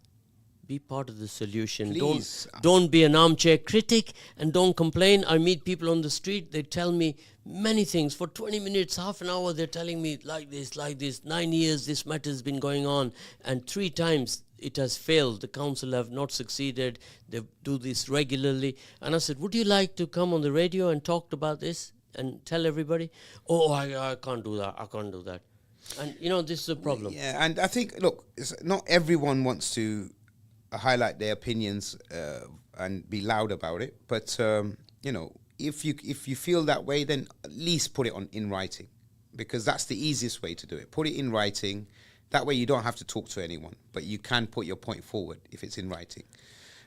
be part of the solution. Please. Don't be an armchair critic, and don't complain. I meet people on the street, they tell me many things. For 20 minutes, half an hour, they're telling me like this. 9 years this matter has been going on, and 3 times it has failed. The council have not succeeded. They do this regularly. And I said, would you like to come on the radio and talk about this and tell everybody? Oh, I can't do that. I can't do that. And, this is a problem. Yeah, and I think, look, not everyone wants to highlight their opinions and be loud about it. But if you feel that way, then at least put it in writing, because that's the easiest way to do it. Put it in writing. That way you don't have to talk to anyone, but you can put your point forward if it's in writing.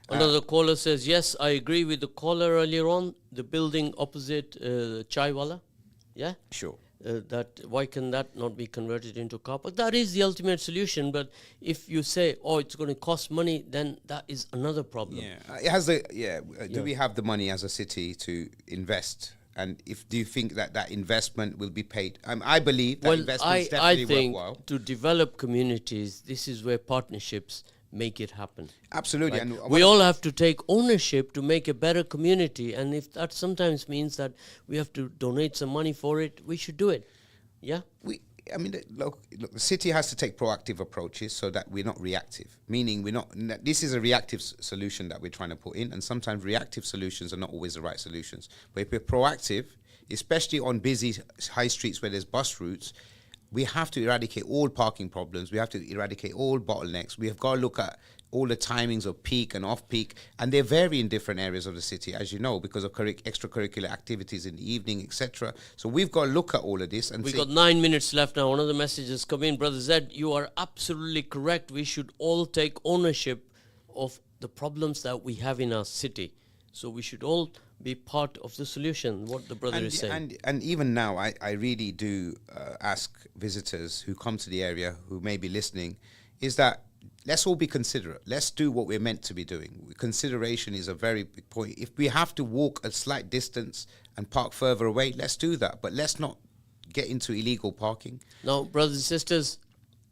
Another caller says, yes, I agree with the caller earlier on, the building opposite Chaiwala. Yeah? Sure. That why can that not be converted into car park? That is the ultimate solution. But if you say, oh, it's going to cost money, then that is another problem. Yeah, it has do we have the money as a city to invest? And do you think that investment will be paid? I believe that investment is definitely I think worthwhile. to develop communities, this is where partnerships make it happen. Absolutely. Right? And We all have to take ownership to make a better community. And if that sometimes means that we have to donate some money for it, we should do it. Yeah? Look, the city has to take proactive approaches so that we're not reactive. Meaning, this is a reactive solution that we're trying to put in, and sometimes reactive solutions are not always the right solutions. But if we're proactive, especially on busy high streets where there's bus routes, we have to eradicate all parking problems. We have to eradicate all bottlenecks. We have got to look at all the timings of peak and off-peak, and they vary in different areas of the city, as you know, because of extracurricular activities in the evening, etc. So we've got to look at all of this and We see. got 9 minutes left now. One of the messages come in. Brother Zed, you are absolutely correct. We should all take ownership of the problems that we have in our city. So we should all be part of the solution, what the brother is saying. And even now, I really do ask visitors who come to the area, who may be listening, is that let's all be considerate. Let's do what we're meant to be doing. Consideration is a very big point. If we have to walk a slight distance and park further away, let's do that. But let's not get into illegal parking. Now, brothers and sisters,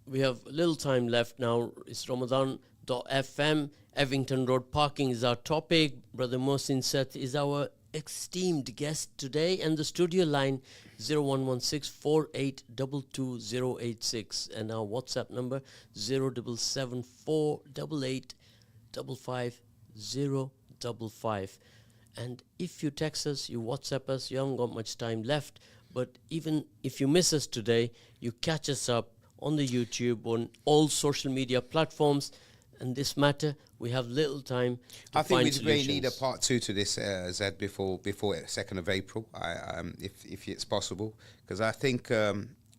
we have a little time left now. It's Ramadan.fm. Evington Road parking is our topic. Brother Mohsin Seth is our esteemed guest today, and the studio line 0116482286, and our WhatsApp number 077488555055. And if you text us, you WhatsApp us, you haven't got much time left, but even if you miss us today, you catch us up on the YouTube, on all social media platforms. and this matter, we have little time to I think find we really need a solutions. part two to this, Zed, before 2nd of April, if it's possible, because I think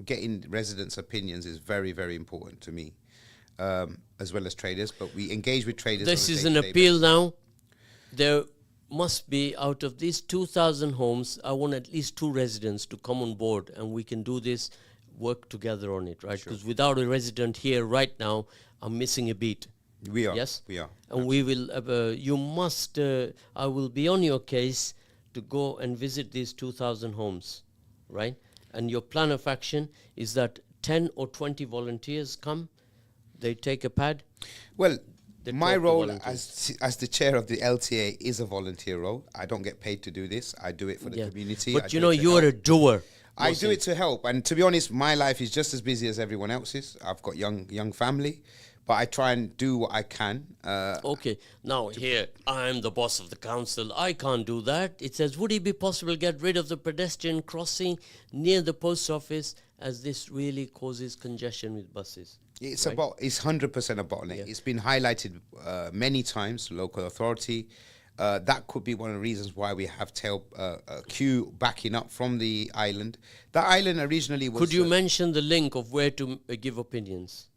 getting residents' opinions is very, very important to me, as well as traders. But we engage with traders. This on a is an day-to-day appeal basis. now. There must be, out of these 2,000 homes, I want at least 2 residents to come on board, and we can do this, work together on it, right? Because without a resident here right now, I'm missing a beat. We are. Yes? We are. And we will, you must, I will be on your case to go and visit these 2,000 homes, right? And your plan of action is that 10 or 20 volunteers come, they take a pad. Well, They my talk to role volunteers. as the chair of the LTA is a volunteer role. I don't get paid to do this. I do it for the community. I But do you know, it to you are help. a doer. I do Mohsin. it to help, and to be honest, my life is just as busy as everyone else's. I've got young family, but I try and do what I can. Okay, now here, I'm the boss of the council. I can't do that. It says, would it be possible to get rid of the pedestrian crossing near the post office, as this really causes congestion with buses? It's Right. it's 100% a bottleneck. Yeah. It's been highlighted many times to local authority. That could be one of the reasons why we have a queue backing up from the island. The island originally was. Could you mention the link of where to give opinions?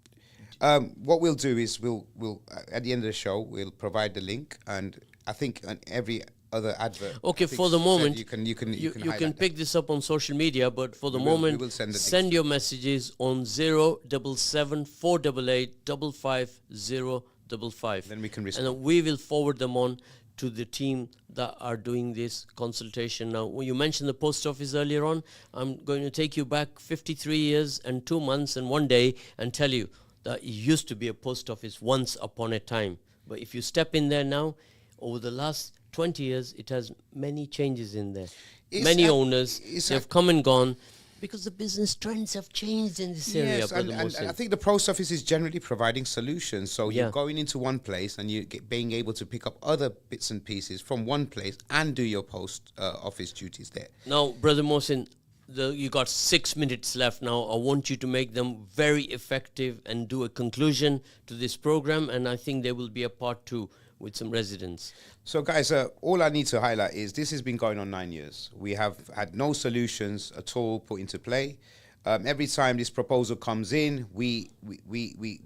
What we'll do is we'll at the end of the show we'll provide the link, and I think on every other advert. Okay, I think for the Zed, moment, you can you highlight can that. pick this up on social media, but for the We will moment, send the links. send your messages on 077 488 55055. Then we can And respond. then we will forward them on to the team that are doing this consultation. Now, when you mentioned the post office earlier on, I'm going to take you back 53 years and 2 months and 1 day and tell you that it used to be a post office once upon a time. But if you step in there now, over the last 20 years, it has many changes in there. It's Many a- owners, it's they a- have come and gone because the business trends have changed in this area, Yes, Brother and Mohsin. I think the post office is generally providing solutions. So Yeah. you're going into one place and being able to pick up other bits and pieces from one place and do your post office duties there. Now, Brother Mohsin, you got 6 minutes left now. I want you to make them very effective and do a conclusion to this program, and I think there will be a part 2 with some residents. So, guys, all I need to highlight is this has been going on 9 years. We have had no solutions at all put into play. Every time this proposal comes in, we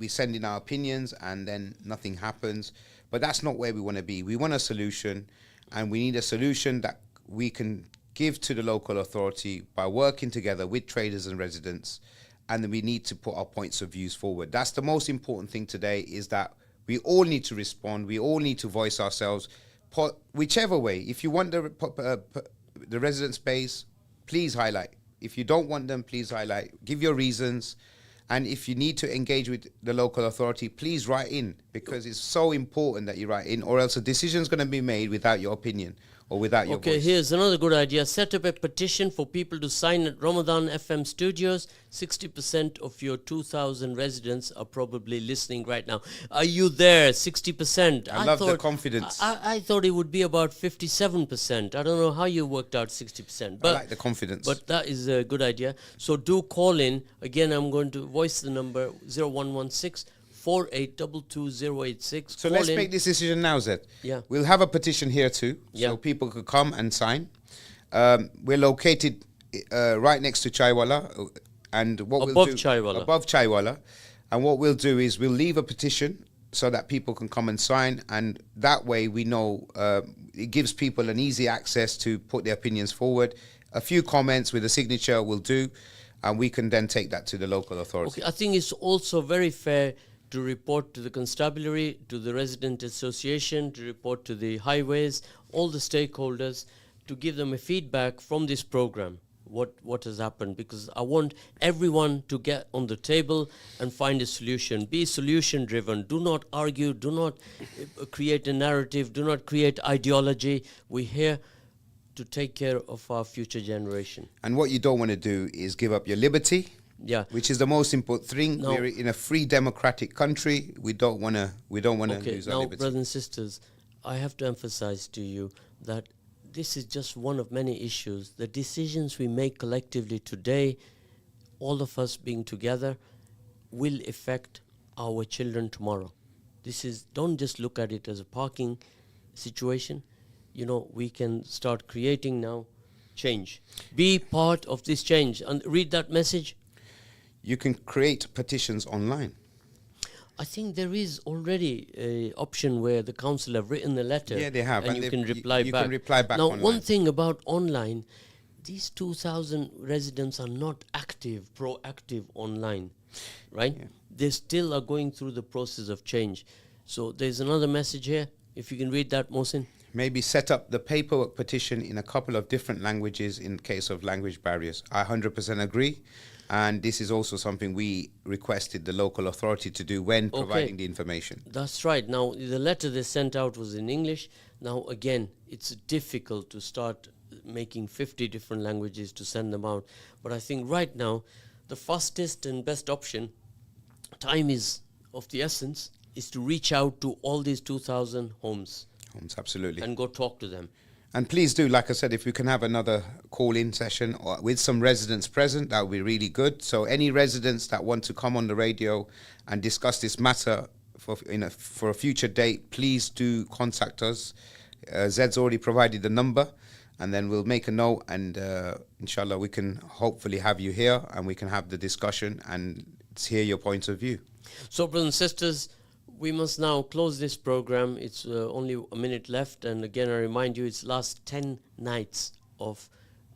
send in our opinions and then nothing happens. But that's not where we want to be. We want a solution, and we need a solution that we can give to the local authority by working together with traders and residents, and then we need to put our points of views forward. That's the most important thing today, is that we all need to respond. We all need to voice ourselves, whichever way. If you want the resident space, please highlight. If you don't want them, please highlight. Give your reasons. And if you need to engage with the local authority, please write in, because it's so important that you write in, or else a decision is going to be made without your opinion or without your Okay, voice. here's another good idea. Set up a petition for people to sign at Ramadan FM studios. 60% of your 2,000 residents are probably listening right now. Are you there? 60%. I love the confidence. I thought it would be about 57%. I don't know how you worked out 60%. But I like the confidence. But that is a good idea. So do call in. Again, I'm going to voice the number 0116 4822 So let's make this decision now, Zed. Yeah. We'll have a petition here too, Yeah. so people could come and sign. We're located right next to Chaiwala, and what Above we'll do Chaiwala. above Chaiwala, and what we'll do is we'll leave a petition so that people can come and sign, and that way we know it gives people an easy access to put their opinions forward. A few comments with a signature will do, and we can then take that to the local authority. Okay, I think it's also very fair to report to the constabulary, to the resident association, to report to the highways, all the stakeholders, to give them a feedback from this program, what has happened, because I want everyone to get on the table and find a solution. Be solution driven. Do not argue. Do not create a narrative. Do not create ideology. We're here to take care of our future generation. And what you don't want to do is give up your liberty. Yeah. Which is the most important thing. No. We're in a free democratic country. We don't want to Okay, lose our now, liberty. brothers and sisters, I have to emphasize to you that this is just one of many issues. The decisions we make collectively today, all of us being together, will affect our children tomorrow. don't just look at it as a parking situation. We can start creating now change. Be part of this change and read that message. You can create petitions online. I think there is already a option where the council have written a letter. Yeah, they have, and you can reply back. You can reply back now, online. one thing about online, these 2,000 residents are not proactive online, right? Yeah. They still are going through the process of change. So there's another message here. If you can read that, Mohsin. Maybe set up the paperwork petition in a couple of different languages in case of language barriers. I 100% agree. And this is also something we requested the local authority to do when providing the information. That's right. Now, the letter they sent out was in English. Now, again, it's difficult to start making 50 different languages to send them out. But I think right now, the fastest and best option, time is of the essence, is to reach out to all these 2,000 homes. Absolutely. And go talk to them. And please do, like I said, if we can have another call-in session with some residents present, that would be really good. So any residents that want to come on the radio and discuss this matter for a future date, please do contact us. Zed's already provided the number, and then we'll make a note, and inshallah we can hopefully have you here and we can have the discussion and hear your point of view. So, brothers and sisters, we must now close this program. It's only a minute left, and again I remind you, it's last 10 nights of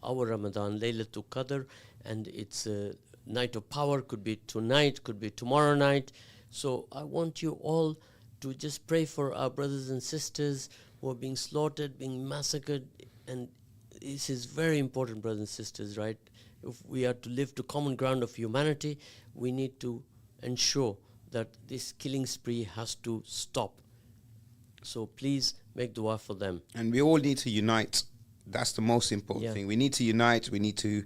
our Ramadan, Laylatul Qadr, and it's a night of power. Could be tonight, could be tomorrow night. So I want you all to just pray for our brothers and sisters who are being slaughtered, being massacred, and this is very important, brothers and sisters, right? If we are to live to common ground of humanity, we need to ensure that this killing spree has to stop. So please make dua for them. And we all need to unite. That's the most important thing. We need to unite. We need to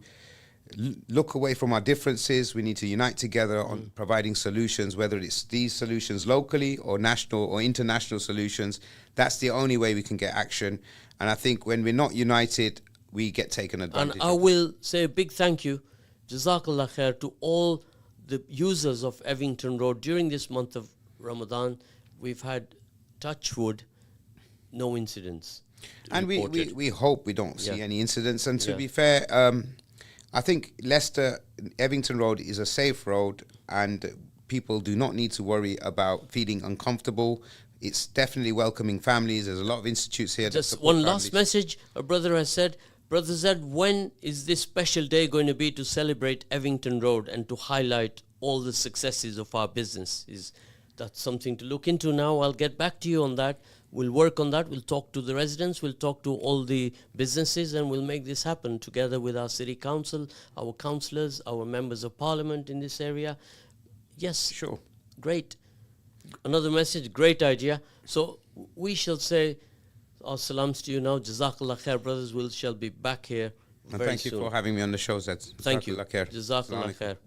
look away from our differences. We need to unite together on providing solutions, whether it's these solutions locally or national or international solutions. That's the only way we can get action. And I think when we're not united, we get taken advantage of. And I will say a big thank you, Jazakallah khair, to all the users of Evington Road during this month of Ramadan. We've had, touch wood, no incidents. And we hope we don't see any incidents. And to be fair, I think Evington Road is a safe road, and people do not need to worry about feeling uncomfortable. It's definitely welcoming families. There's a lot of institutes here. Just one last message. A brother has said, Brother Zed, when is this special day going to be to celebrate Evington Road and to highlight all the successes of our business? Is that something to look into now? I'll get back to you on that. We'll work on that. We'll talk to the residents. We'll talk to all the businesses, and we'll make this happen together with our city council, our councillors, our members of parliament in this area. Yes. Sure. Great. Another message, great idea. So we shall say our salams to you now. Jazakallah khair, brothers. We shall be back here very thank soon. you for having me on the show, Zed. Thank you. Jazakallah khair. Jazakallah khair.